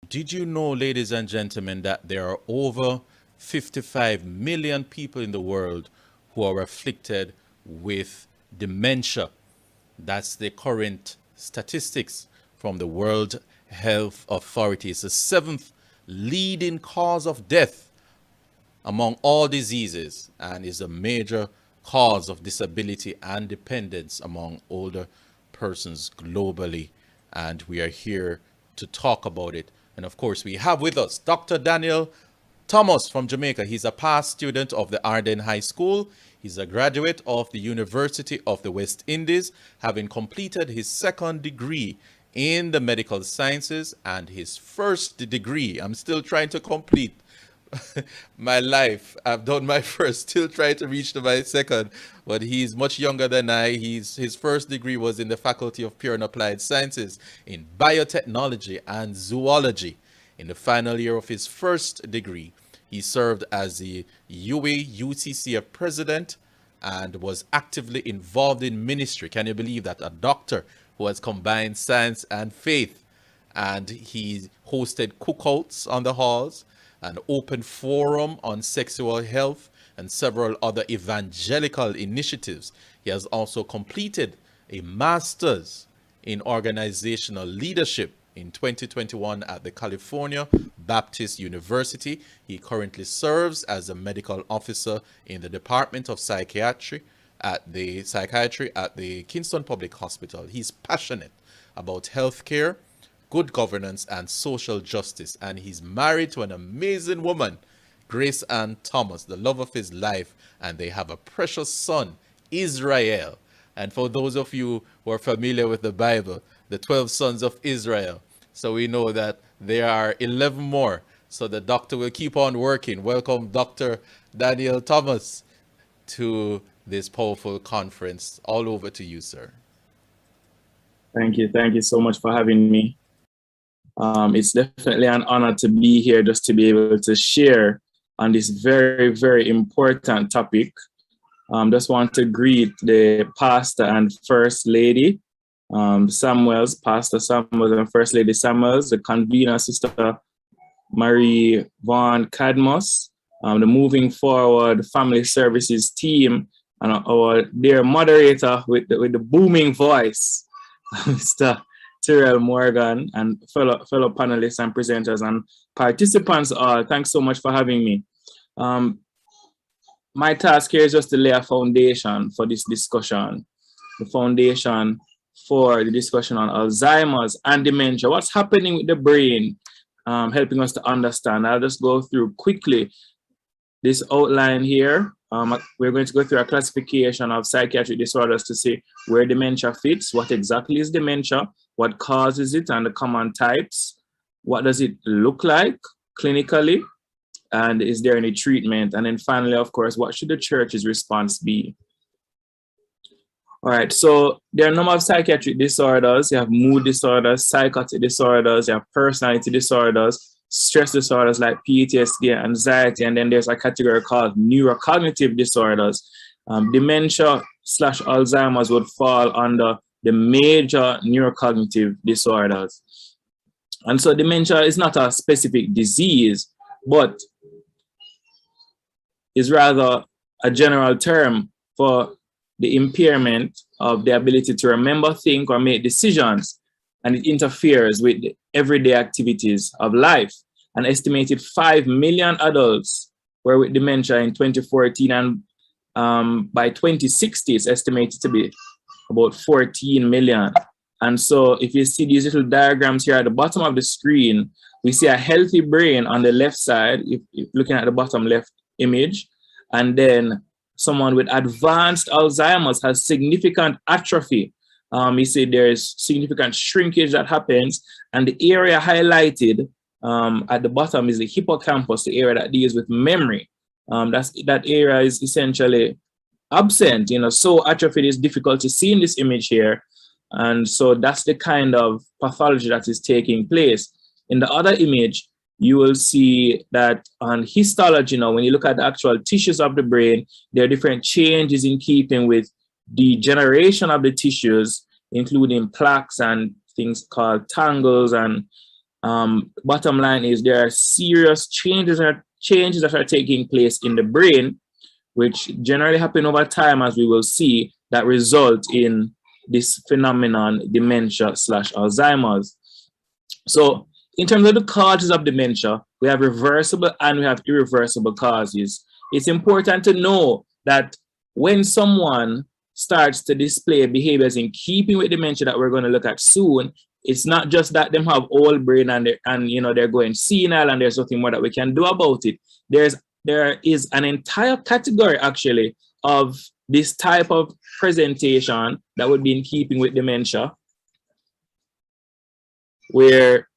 Did you know, ladies and gentlemen, that there are over 55 million people in the world who are afflicted with dementia? That's the current statistics from the World Health Authority. It's the seventh leading cause of death among all diseases and is a major cause of disability and dependence among older persons globally. And we are here to talk about it. And of course, we have with us Dr. Daniel Thomas from Jamaica. He's a past student of the Arden High School. He's a graduate of the University of the West Indies, having completed his second degree in the medical sciences and his first degree. I'm still trying to complete my life. I've done my first, still trying to reach to my second, but he's much younger than I. His first degree was in the Faculty of Pure and Applied Sciences in Biotechnology and Zoology. In the final year of his first degree, he served as the UA UCCF president and was actively involved in ministry. Can you believe that? A doctor who has combined science and faith. And he hosted cookouts on the halls, an open forum on sexual health, and several other evangelical initiatives. He has also completed a master's in organizational leadership in 2021 at the California Baptist University. He currently serves as a medical officer in the Department of Psychiatry at the Kingston Public Hospital. He's passionate about healthcare, good governance, and social justice. And he's married to an amazing woman, Grace Ann Thomas, the love of his life. And they have a precious son, Israel. And for those of you who are familiar with the Bible, the 12 sons of Israel. So we know that there are 11 more. So the doctor will keep on working. Welcome, Dr. Daniel Thomas, to this powerful conference. All over to you, sir. Thank you. Thank you so much for having me. It's definitely an honor to be here, just to be able to share on this very, very important topic. Just want to greet the pastor and first lady, Samuels, Pastor Samuels and First Lady Samuels, the convener, Sister Marie Vaughn Cadmus, the Moving Forward Family Services team, and our dear moderator with the booming voice, Mr. Tyrell Morgan, and fellow panelists and presenters and participants all. Thanks so much for having me. My task here is just to lay a foundation for this discussion, the foundation for the discussion on Alzheimer's and dementia. What's happening with the brain, helping us to understand. I'll just go through quickly this outline here. We're going to go through a classification of psychiatric disorders to see where dementia fits, what exactly is dementia, what causes it and the common types, what does it look like clinically, and is there any treatment? And then finally, of course, what should the church's response be? All right, so there are a number of psychiatric disorders. You have mood disorders, psychotic disorders, you have personality disorders, stress disorders like PTSD, anxiety, and then there's a category called neurocognitive disorders. Dementia/Alzheimer's would fall under the major neurocognitive disorders. And so dementia is not a specific disease, but is rather a general term for the impairment of the ability to remember, think, or make decisions, and it interferes with the everyday activities of life. An estimated 5 million adults were with dementia in 2014, and by 2060, it's estimated to be about 14 million. And so if you see these little diagrams here at the bottom of the screen, we see a healthy brain on the left side, if looking at the bottom left image, and then someone with advanced Alzheimer's has significant atrophy. You see there's significant shrinkage that happens, and the area highlighted at the bottom is the hippocampus, the area that deals with memory. That area is essentially absent, so atrophy is difficult to see in this image here. And so that's the kind of pathology that is taking place. In the other image, you will see that on histology now, when you look at the actual tissues of the brain, there are different changes in keeping with degeneration of the tissues, including plaques and things called tangles and Bottom line is there are serious changes that are taking place in the brain, which generally happen over time, as we will see, that result in this phenomenon, dementia/Alzheimer's. So in terms of the causes of dementia, we have reversible and we have irreversible causes. It's important to know that when someone starts to display behaviors in keeping with dementia that we're going to look at soon, it's not just that them have old brain and they're going senile and there's nothing more that we can do about it. There is an entire category actually of this type of presentation that would be in keeping with dementia, where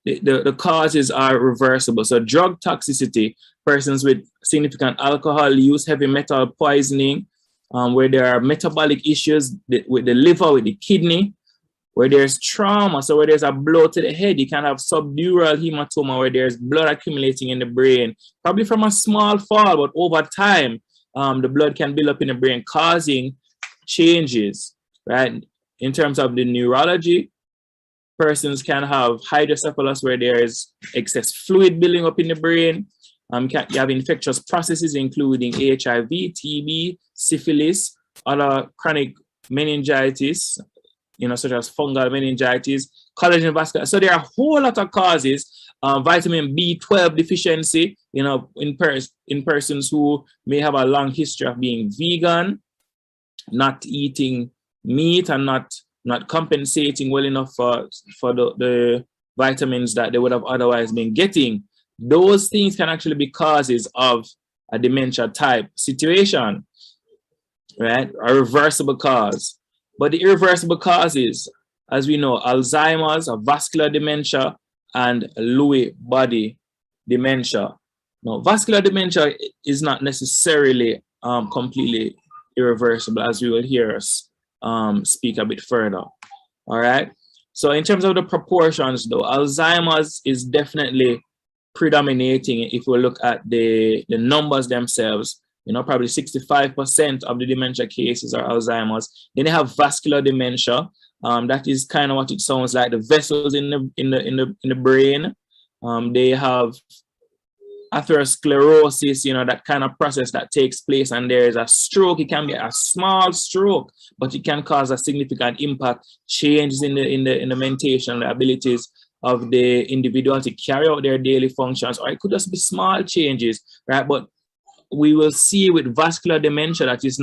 the causes are reversible. So drug toxicity, persons with significant alcohol use, heavy metal poisoning, where there are metabolic issues with the liver, with the kidney, where there's trauma, so where there's a blow to the head, you can have subdural hematoma, where there's blood accumulating in the brain, probably from a small fall, but over time, the blood can build up in the brain, causing changes, right? In terms of the neurology, persons can have hydrocephalus, where there's excess fluid building up in the brain. You have infectious processes, including HIV, TB, syphilis, other chronic meningitis, such as fungal meningitis, collagen vascular. So there are a whole lot of causes. Vitamin B12 deficiency, in persons who may have a long history of being vegan, not eating meat, and not compensating well enough for the vitamins that they would have otherwise been getting. Those things can actually be causes of a dementia type situation, right? A reversible cause. But the irreversible causes, as we know, Alzheimer's, vascular dementia, and Lewy body dementia. Now, vascular dementia is not necessarily completely irreversible, as we will hear us speak a bit further. All right. So in terms of the proportions, though, Alzheimer's is definitely predominating. If we look at the numbers themselves, probably 65% of the dementia cases are Alzheimer's. Then they have vascular dementia. That is kind of what it sounds like, the vessels in the brain. They have atherosclerosis, that kind of process that takes place, and there is a stroke. It can be a small stroke, but it can cause a significant impact, changes in the mentation, the abilities of the individual to carry out their daily functions, or it could just be small changes, right? But we will see with vascular dementia that it's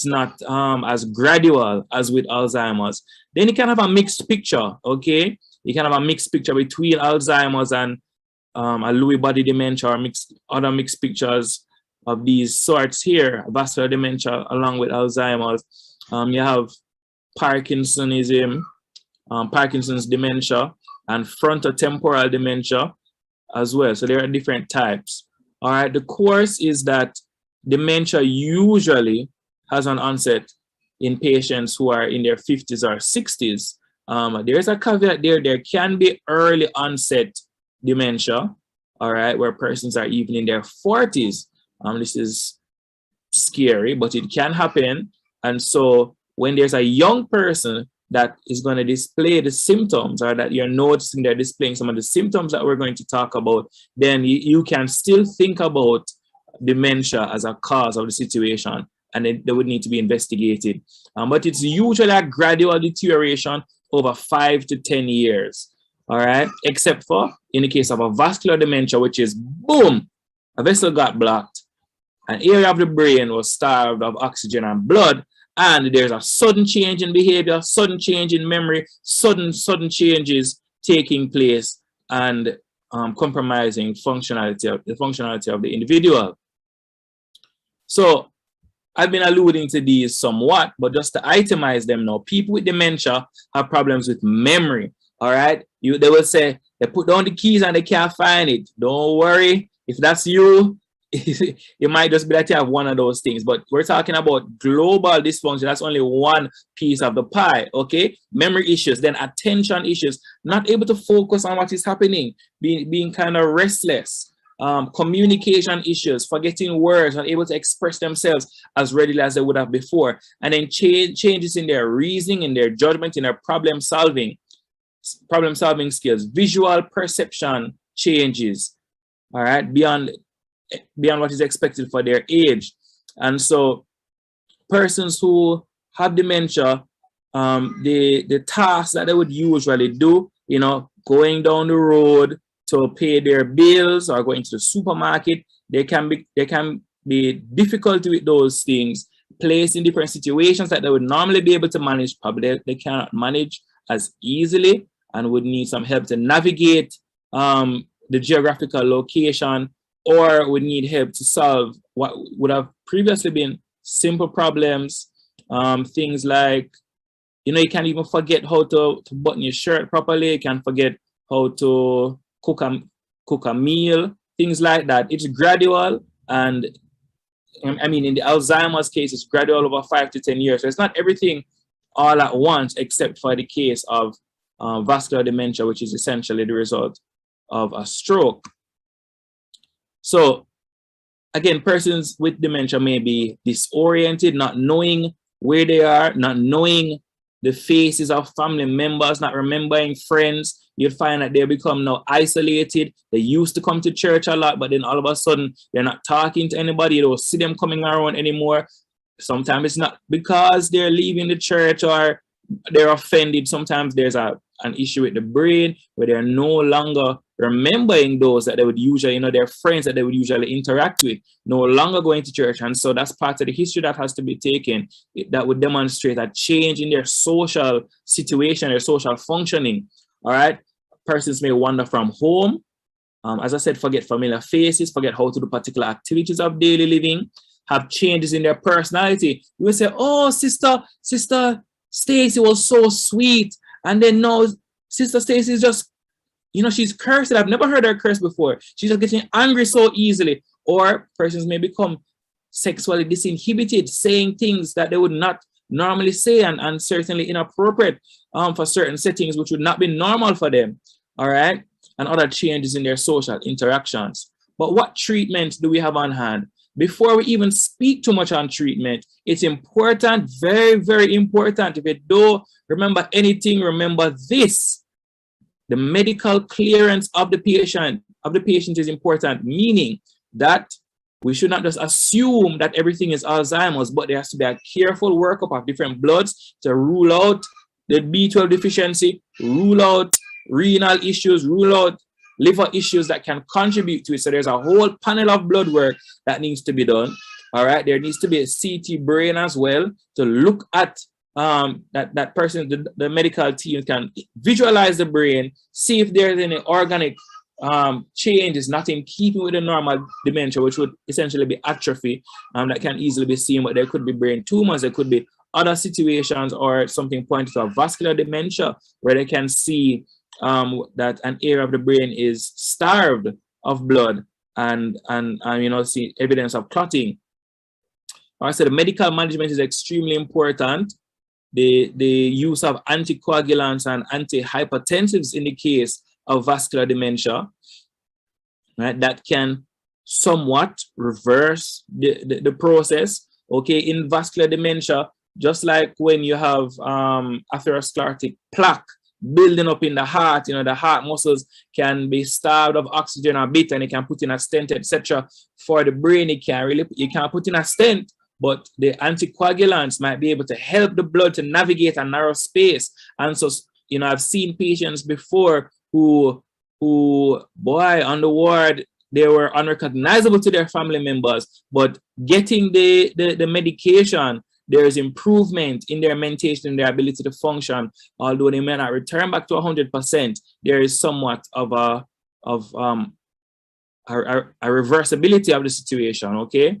not as gradual as with Alzheimer's. Then you can have a mixed picture, okay? You can have a mixed picture between Alzheimer's and a Lewy body dementia, or other mixed pictures of these sorts here, vascular dementia along with Alzheimer's. You have Parkinsonism, Parkinson's dementia, and frontotemporal dementia as well. So there are different types. All right, the course is that dementia usually has an onset in patients who are in their 50s or 60s. There's a caveat there. There can be early onset dementia, all right, where persons are even in their 40s. This is scary, but it can happen. And so when there's a young person that is going to display the symptoms, or that you're noticing they're displaying some of the symptoms that we're going to talk about, then you can still think about dementia as a cause of the situation, and they would need to be investigated. But it's usually a gradual deterioration over 5 to 10 years, all right? Except for in the case of a vascular dementia, which is boom, a vessel got blocked, an area of the brain was starved of oxygen and blood, and there's a sudden change in behavior, sudden change in memory, sudden changes taking place, and compromising the functionality of the individual. So I've been alluding to these somewhat, but just to itemize them now, people with dementia have problems with memory. All right, they will say they put down the keys and they can't find it. Don't worry, if that's you, it might just be that you have one of those things, but we're talking about global dysfunction. That's only one piece of the pie, okay? Memory issues, then attention issues, not able to focus on what is happening, being kind of restless, communication issues, forgetting words, not able to express themselves as readily as they would have before, and then changes in their reasoning, in their judgment, in their problem solving. problem solving skills, visual perception changes, all right, beyond what is expected for their age. And so persons who have dementia, the tasks that they would usually do, you know, going down the road to pay their bills or going to the supermarket, they can be difficulty with those things, placed in different situations that they would normally be able to manage. Probably they cannot manage as easily and would need some help to navigate the geographical location, or would need help to solve what would have previously been simple problems. Things like, you know, you can't even forget how to button your shirt properly. You can forget how to cook a meal, things like that. It's gradual, and I mean, in the Alzheimer's case, it's gradual over 5 to 10 years. So it's not everything all at once, except for the case of vascular dementia, which is essentially the result of a stroke. So again, persons with dementia may be disoriented, not knowing where they are, not knowing the faces of family members, not remembering friends. You'll find that they become now isolated. They used to come to church a lot, but then all of a sudden they're not talking to anybody. You don't see them coming around anymore. Sometimes it's not because they're leaving the church or they're offended. Sometimes there's an issue with the brain where they're no longer remembering those that they would usually, you know, their friends that they would usually interact with, no longer going to church. And so that's part of the history that has to be taken, that would demonstrate a change in their social situation, their social functioning. All right. Persons may wander from home. As I said, forget familiar faces, forget how to do particular activities of daily living, have changes in their personality. You will say, oh, Sister Stacy was so sweet. And then now Sister Stacy is just, you know, she's cursed. I've never heard her curse before. She's just getting angry so easily. Or persons may become sexually disinhibited, saying things that they would not normally say, and certainly inappropriate for certain settings, which would not be normal for them. All right. And other changes in their social interactions. But what treatment do we have on hand? Before we even speak too much on treatment, it's important, very, very important. If you don't remember anything, remember this. The medical clearance of the patient is important, meaning that we should not just assume that everything is Alzheimer's, but there has to be a careful workup of different bloods to rule out the B12 deficiency, rule out renal issues, rule out liver issues that can contribute to it. So there's a whole panel of blood work that needs to be done. All right, there needs to be a CT brain as well to look at that person. The medical team can visualize the brain, see if there's any organic changes not in keeping with the normal dementia, which would essentially be atrophy, that can easily be seen. But there could be brain tumors, there could be other situations, or something pointed to a vascular dementia where they can see that an area of the brain is starved of blood, and you know, see evidence of clotting. All right, so the medical management is extremely important. The use of anticoagulants and antihypertensives in the case of vascular dementia, right, that can somewhat reverse the process. Okay, in vascular dementia, just like when you have atherosclerotic plaque building up in the heart, you know, the heart muscles can be starved of oxygen a bit, and it can put in a stent, etc. For the brain, you can't put in a stent, but the anticoagulants might be able to help the blood to navigate a narrow space. And so, you know, I've seen patients before who boy, on the ward, they were unrecognizable to their family members, but getting the medication, there's improvement in their mentation and their ability to function. Although they may not return back to 100%, there is somewhat of a reversibility of the situation, okay?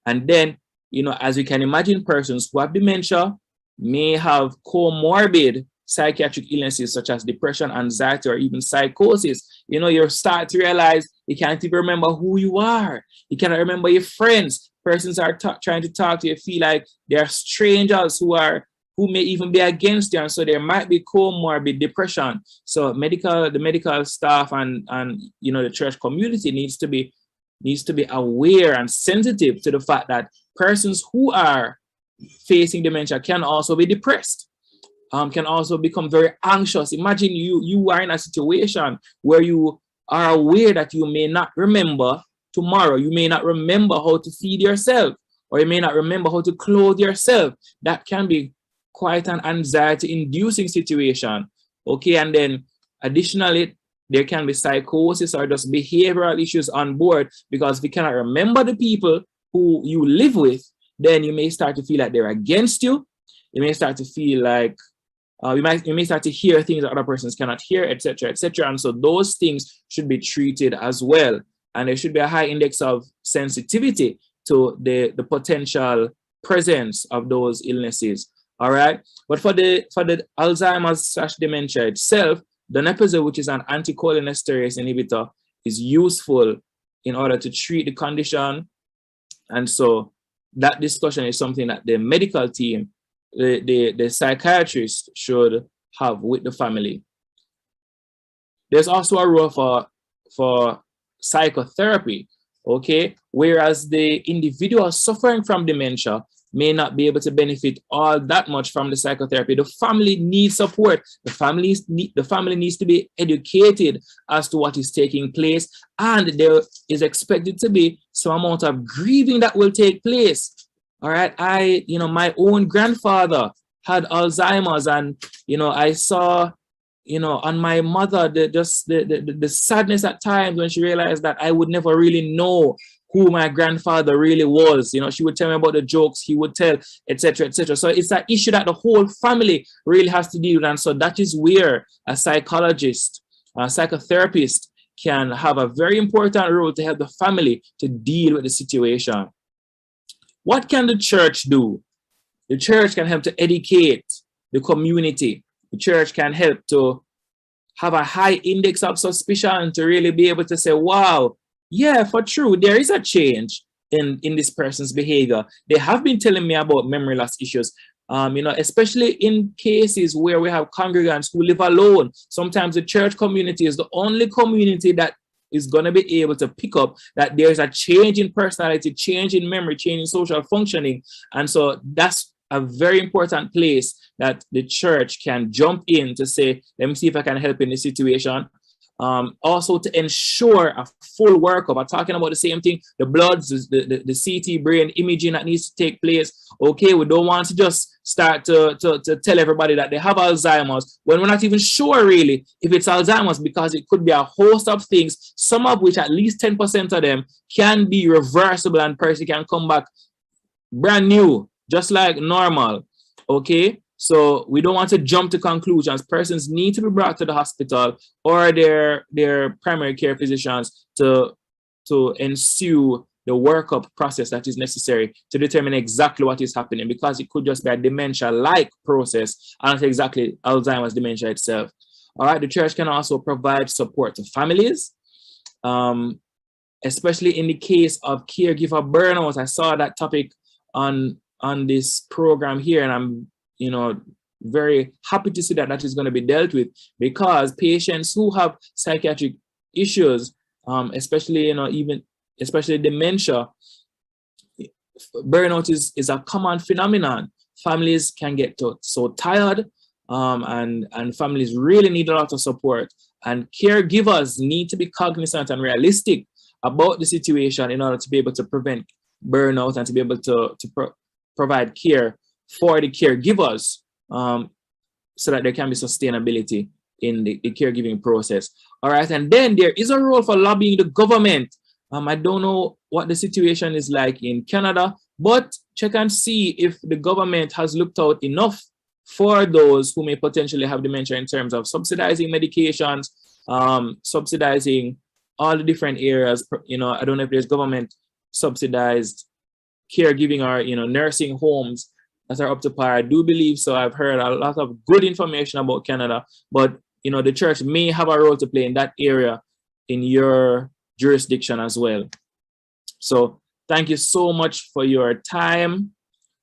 And then, you know, as you can imagine, persons who have dementia may have comorbid psychiatric illnesses such as depression, anxiety, or even psychosis. You know, you start to realize you can't even remember who you are. You cannot remember your friends. Persons are trying to talk to you, feel like they're strangers who may even be against you. And so there might be comorbid depression. So the medical staff and you know, the church community needs to be aware and sensitive to the fact that persons who are facing dementia can also be depressed. can also become very anxious. Imagine you are in a situation where you are aware that you may not remember tomorrow. You may not remember how to feed yourself, or you may not remember how to clothe yourself. That can be quite an anxiety-inducing situation. Okay, and then additionally, there can be psychosis or just behavioral issues on board, because if you cannot remember the people who you live with, then you may start to feel like they're against you. You may start to feel like you may start to hear things that other persons cannot hear, etc., etc. And so those things should be treated as well. And there should be a high index of sensitivity to the potential presence of those illnesses. All right. But for the Alzheimer's/dementia itself, donepezil, which is an anticholinesterase inhibitor, is useful in order to treat the condition. And so that discussion is something that the medical team, the psychiatrist, should have with the family. There's also a role for psychotherapy, okay? Whereas the individual suffering from dementia may not be able to benefit all that much from the psychotherapy. The family needs support. The family needs to be educated as to what is taking place, and there is expected to be some amount of grieving that will take place. All right, my own grandfather had Alzheimer's, and I saw, on my mother, the sadness at times when she realized that I would never really know who my grandfather really was. She would tell me about the jokes he would tell, etc., etc. So it's an issue that the whole family really has to deal with, and so that is where a psychologist, a psychotherapist can have a very important role to help the family to deal with the situation. What can the church do? The church can help to educate the community. The church can help to have a high index of suspicion to really be able to say, wow, yeah, for true, there is a change in this person's behavior. They have been telling me about memory loss issues, especially in cases where we have congregants who live alone. Sometimes the church community is the only community that is going to be able to pick up that there's a change in personality, change in memory, change in social functioning. And so that's a very important place that the church can jump in to say, let me see if I can help in this situation. Also to ensure a full workup. I'm talking about the same thing, the bloods, the CT brain imaging that needs to take place. Okay, we don't want to just start to tell everybody that they have Alzheimer's when we're not even sure really if it's Alzheimer's, because it could be a host of things, some of which at least 10% of them can be reversible and person can come back brand new, just like normal. Okay, so we don't want to jump to conclusions. Persons need to be brought to the hospital or their primary care physicians to ensue the workup process that is necessary to determine exactly what is happening, because it could just be a dementia-like process and not exactly Alzheimer's dementia itself. All right, the church can also provide support to families, especially in the case of caregiver burnout. I saw that topic on this program here, and I'm very happy to see that that is going to be dealt with, because patients who have psychiatric issues, especially especially dementia, burnout is a common phenomenon. Families can get so tired, and families really need a lot of support, and caregivers need to be cognizant and realistic about the situation in order to be able to prevent burnout and to be able to provide care for the caregivers, so that there can be sustainability in the caregiving process. All right, and then there is a role for lobbying the government. I don't know what the situation is like in Canada, but check and see if the government has looked out enough for those who may potentially have dementia in terms of subsidizing medications, subsidizing all the different areas. I don't know if there's government subsidized caregiving or nursing homes that are up to par. I do believe so. I've heard a lot of good information about Canada, but the church may have a role to play in that area in your jurisdiction as well. So thank you so much for your time,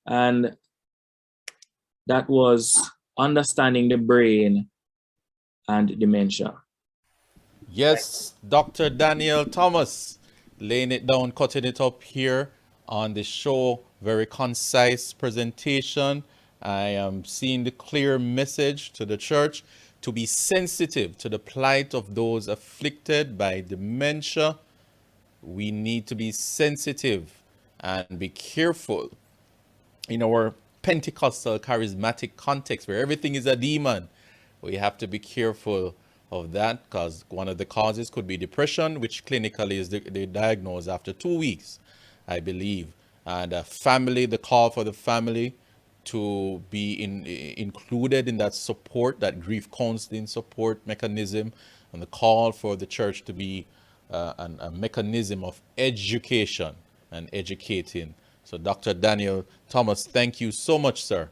and that was understanding the brain and dementia. Yes, Dr. Daniel Thomas, laying it down, cutting it up here on the show. Very concise presentation, I am seeing the clear message to the church to be sensitive to the plight of those afflicted by dementia. We need to be sensitive and be careful in our Pentecostal charismatic context where everything is a demon. We have to be careful of that because one of the causes could be depression, which clinically is they diagnosed after 2 weeks, I believe. And family, the call for the family to be included in that support, that grief counseling support mechanism, and the call for the church to be a mechanism of education and educating. So Dr. Daniel Thomas, thank you so much, sir.